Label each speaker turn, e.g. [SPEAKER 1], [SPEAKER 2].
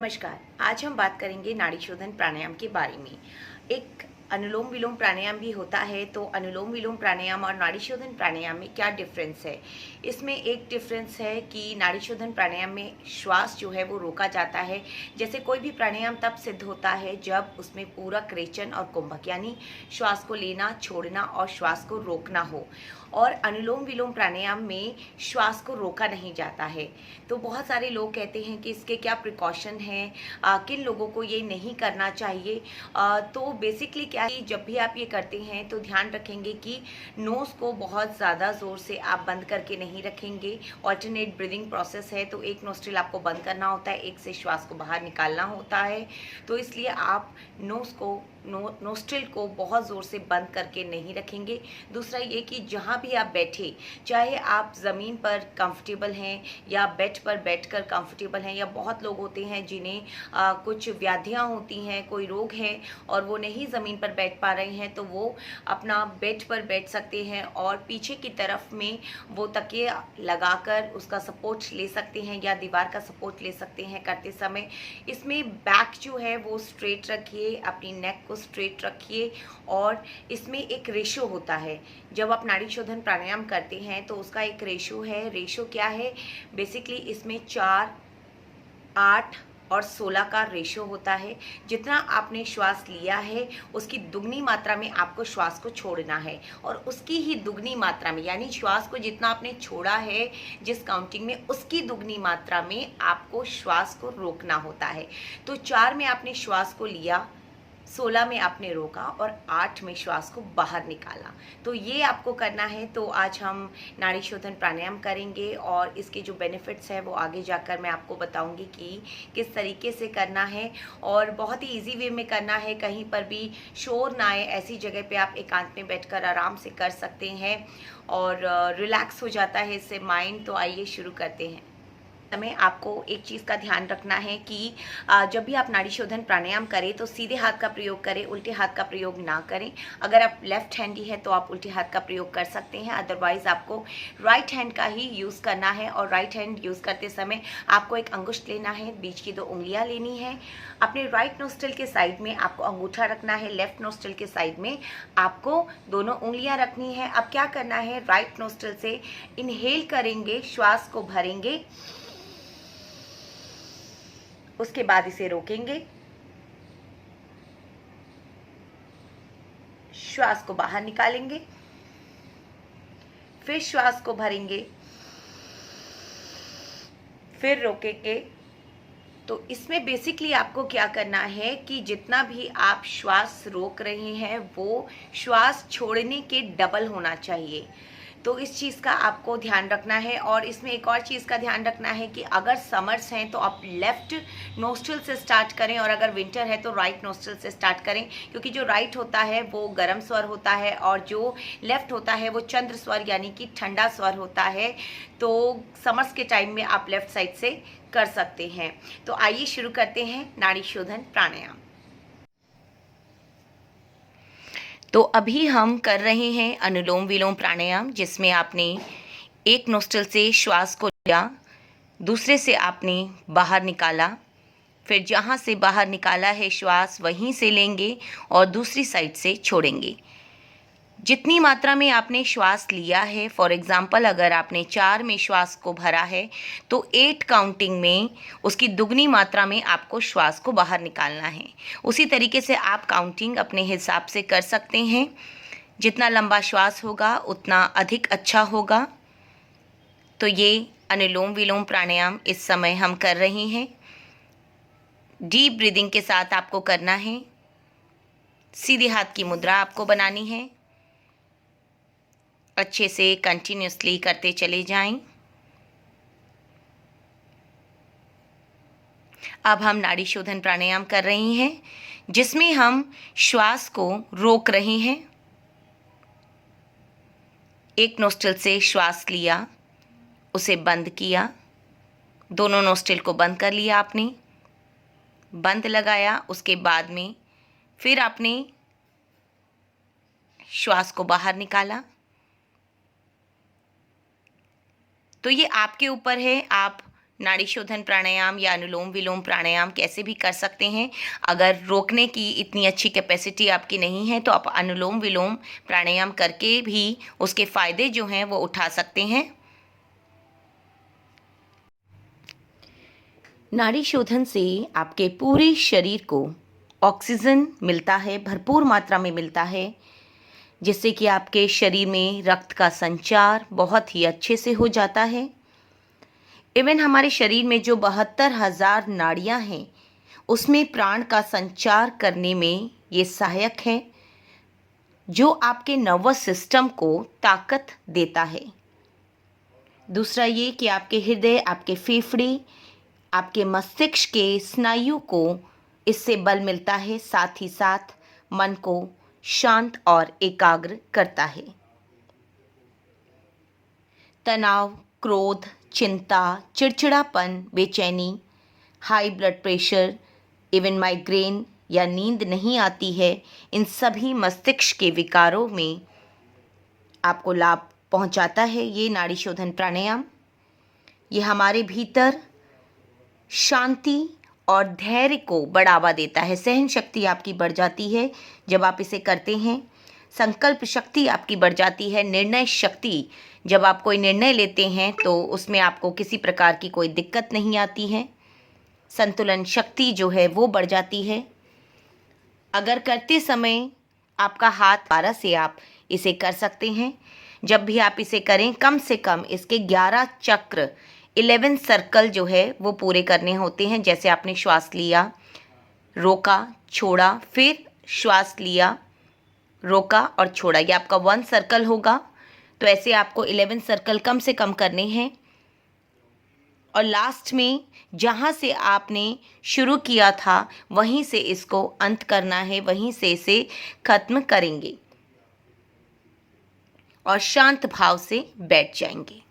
[SPEAKER 1] नमस्कार। आज हम बात करेंगे नाड़ी शोधन प्राणायाम के बारे में। एक अनुलोम विलोम प्राणायाम भी होता है, तो अनुलोम विलोम प्राणायाम और नाड़ी शोधन प्राणायाम में क्या डिफरेंस है? इसमें एक डिफरेंस है कि नाड़ी शोधन प्राणायाम में श्वास जो है वो रोका जाता है। जैसे कोई भी प्राणायाम तब सिद्ध होता है जब उसमें पूरक, रेचन और कुंभक यानी श्वास को लेना, छोड़ना और श्वास को रोकना हो। और अनुलोम विलोम प्राणायाम में श्वास को रोका नहीं जाता है। तो बहुत सारे लोग कहते हैं कि इसके क्या प्रिकॉशन हैं, किन लोगों को ये नहीं करना चाहिए। तो बेसिकली क्या है, जब भी आप ये करते हैं तो ध्यान रखेंगे कि नोज़ को बहुत ज़्यादा ज़ोर से आप बंद करके नहीं रखेंगे। ऑल्टरनेट ब्रीदिंग प्रोसेस है, तो एक नोस्ट्रिल आपको बंद करना होता है, एक से श्वास को बाहर निकालना होता है। तो इसलिए आप नोस्ट्रिल को बहुत ज़ोर से बंद करके नहीं रखेंगे। दूसरा ये कि जहाँ भी आप बैठे, चाहे आप ज़मीन पर कंफर्टेबल हैं या बेड पर बैठकर कंफर्टेबल हैं, या बहुत लोग होते हैं जिन्हें कुछ व्याधियाँ होती हैं, कोई रोग है और वो नहीं ज़मीन पर बैठ पा रहे हैं, तो वो अपना बेड पर बैठ सकते हैं और पीछे की तरफ में वो तकिया लगाकर उसका सपोर्ट ले सकते हैं या दीवार का सपोर्ट ले सकते हैं करते समय। इसमें बैक जो है वो स्ट्रेट रखिए, अपनी नेक को स्ट्रेट रखिए। और इसमें एक रेशो होता है, जब आप नाड़ी शोधन प्राणायाम करते हैं तो उसका एक रेशो है। रेशो क्या है? बेसिकली इसमें 4, 8 और 16 का रेशो होता है। जितना आपने श्वास लिया है उसकी दुगनी मात्रा में आपको श्वास को छोड़ना है, और उसकी ही दुगनी मात्रा में, यानी श्वास को जितना आपने छोड़ा है जिस काउंटिंग में, उसकी दुगनी मात्रा में आपको श्वास को रोकना होता है। तो 4 में आपने श्वास को लिया, 16 में आपने रोका और 8 में श्वास को बाहर निकाला। तो ये आपको करना है। तो आज हम नाड़ी शोधन प्राणायाम करेंगे और इसके जो बेनिफिट्स हैं वो आगे जाकर मैं आपको बताऊंगी कि किस तरीके से करना है, और बहुत ही इजी वे में करना है। कहीं पर भी शोर ना आए, ऐसी जगह पे आप एकांत में बैठकर आराम से कर सकते हैं और रिलैक्स हो जाता है इससे माइंड। तो आइए शुरू करते हैं। समय आपको एक चीज़ का ध्यान रखना है कि जब भी आप नाड़ी शोधन प्राणायाम करें तो सीधे हाथ का प्रयोग करें, उल्टे हाथ का प्रयोग ना करें। अगर आप लेफ्ट हैंडी है तो आप उल्टे हाथ का प्रयोग कर सकते हैं, अदरवाइज आपको राइट हैंड का ही यूज़ करना है। और राइट हैंड यूज़ करते समय आपको एक अंगुष्ठ लेना है, बीच की 2 उंगलियां लेनी है। अपने राइट नोस्ट्रिल के साइड में आपको अंगूठा रखना है, लेफ्ट नोस्ट्रिल के साइड में आपको दोनों उंगलियां रखनी है। अब क्या करना है, राइट नोस्ट्रिल से इनहेल करेंगे, श्वास को भरेंगे, उसके बाद इसे रोकेंगे, श्वास को बाहर निकालेंगे, फिर श्वास को भरेंगे, फिर रोकेंगे। तो इसमें बेसिकली आपको क्या करना है कि जितना भी आप श्वास रोक रहे हैं वो श्वास छोड़ने के डबल होना चाहिए। तो इस चीज़ का आपको ध्यान रखना है। और इसमें एक और चीज़ का ध्यान रखना है कि अगर समर्स हैं तो आप लेफ्ट नोस्ट्रिल से स्टार्ट करें, और अगर विंटर है तो राइट नोस्ट्रिल से स्टार्ट करें, क्योंकि जो राइट होता है वो गर्म स्वर होता है और जो लेफ्ट होता है वो चंद्र स्वर यानी कि ठंडा स्वर होता है। तो समर्स के टाइम में आप लेफ्ट साइड से कर सकते हैं। तो आइए शुरू करते हैं नाड़ी शोधन प्राणायाम। तो अभी हम कर रहे हैं अनुलोम विलोम प्राणायाम, जिसमें आपने एक नोस्ट्रिल से श्वास को लिया, दूसरे से आपने बाहर निकाला, फिर जहाँ से बाहर निकाला है श्वास वहीं से लेंगे और दूसरी साइड से छोड़ेंगे। जितनी मात्रा में आपने श्वास लिया है, फॉर एग्ज़ाम्पल अगर आपने 4 में श्वास को भरा है तो 8 काउंटिंग में उसकी दुगनी मात्रा में आपको श्वास को बाहर निकालना है। उसी तरीके से आप काउंटिंग अपने हिसाब से कर सकते हैं। जितना लंबा श्वास होगा उतना अधिक अच्छा होगा। तो ये अनुलोम विलोम प्राणायाम इस समय हम कर रहे हैं। डीप ब्रीदिंग के साथ आपको करना है। सीधे हाथ की मुद्रा आपको बनानी है। अच्छे से कंटिन्यूसली करते चले जाएं। अब हम नाड़ी शोधन प्राणायाम कर रहे हैं, जिसमें हम श्वास को रोक रहे हैं। एक नोस्ट्रिल से श्वास लिया, उसे बंद किया, दोनों नोस्ट्रिल को बंद कर लिया आपने, बंद लगाया, उसके बाद में फिर आपने श्वास को बाहर निकाला। तो ये आपके ऊपर है, आप नाड़ी शोधन प्राणायाम या अनुलोम विलोम प्राणायाम कैसे भी कर सकते हैं। अगर रोकने की इतनी अच्छी कैपेसिटी आपकी नहीं है तो आप अनुलोम विलोम प्राणायाम करके भी उसके फ़ायदे जो हैं वो उठा सकते हैं। नाड़ी शोधन से आपके पूरे शरीर को ऑक्सीजन मिलता है, भरपूर मात्रा में मिलता है, जिससे कि आपके शरीर में रक्त का संचार बहुत ही अच्छे से हो जाता है। इवन हमारे शरीर में जो 72,000 नाड़ियाँ हैं उसमें प्राण का संचार करने में ये सहायक है, जो आपके नर्वस सिस्टम को ताकत देता है। दूसरा ये कि आपके हृदय, आपके फेफड़े, आपके मस्तिष्क के स्नायु को इससे बल मिलता है, साथ ही साथ मन को शांत और एकाग्र करता है। तनाव, क्रोध, चिंता, चिड़चिड़ापन, बेचैनी, high blood pressure, even migraine या नींद नहीं आती है, इन सभी मस्तिष्क के विकारों में आपको लाभ पहुंचाता है ये नाड़ी शोधन प्राणायाम। ये हमारे भीतर शांति और धैर्य को बढ़ावा देता है। सहन शक्ति आपकी बढ़ जाती है जब आप इसे करते हैं। संकल्प शक्ति आपकी बढ़ जाती है। निर्णय शक्ति, जब आप कोई निर्णय लेते हैं तो उसमें आपको किसी प्रकार की कोई दिक्कत नहीं आती है। संतुलन शक्ति जो है वो बढ़ जाती है। अगर करते समय आपका हाथ दोबारा से आप इसे कर सकते हैं। जब भी आप इसे करें कम से कम इसके 11 चक्र 11 सर्कल जो है वो पूरे करने होते हैं। जैसे आपने श्वास लिया, रोका, छोड़ा, फिर श्वास लिया, रोका और छोड़ा, ये आपका 1 सर्कल होगा। तो ऐसे आपको 11 सर्कल कम से कम करने हैं। और लास्ट में जहाँ से आपने शुरू किया था वहीं से इसको अंत करना है, वहीं से इसे खत्म करेंगे और शांत भाव से बैठ जाएंगे।